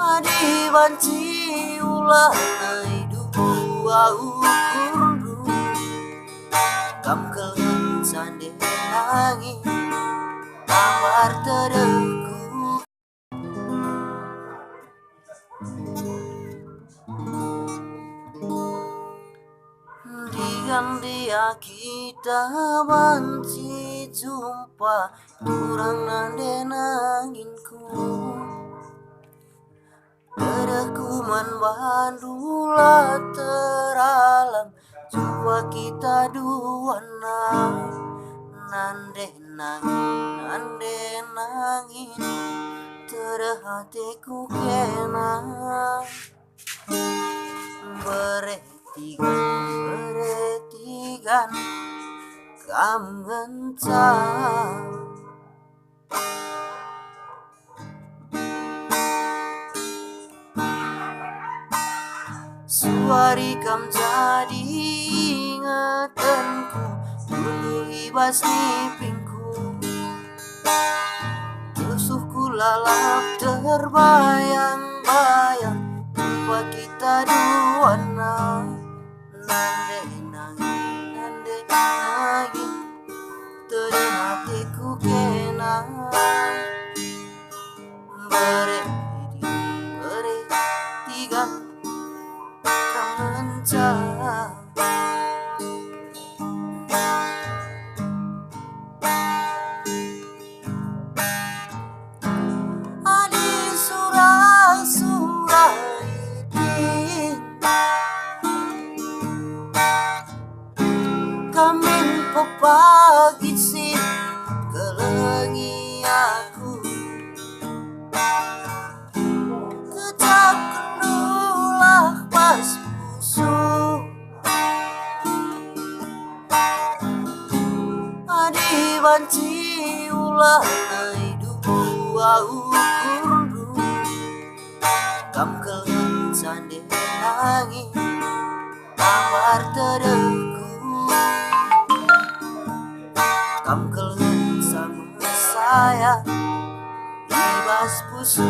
Adi banci ulah naidu ukurdu kam kelen sande nangi amar tereku diam dia kita banci jumpa kurang nande nanginku Terekuman bandula teralam jumpa kita dua nande nangin terhatiku kena beretigan kamu ngencang suari kam jadi ingatanku dulu ibas mimpiku tusukku lalap terbayang-bayang jumpa kita dua nande nangin terhatiku kena beretigan Adi surah ini kamin pepagi sih kelengi aku kejap kendulah pas musuh Adi banci ulah naidu ukurdu kam kelen sande nangi amar tereku kam kelen sama saya ibas pusu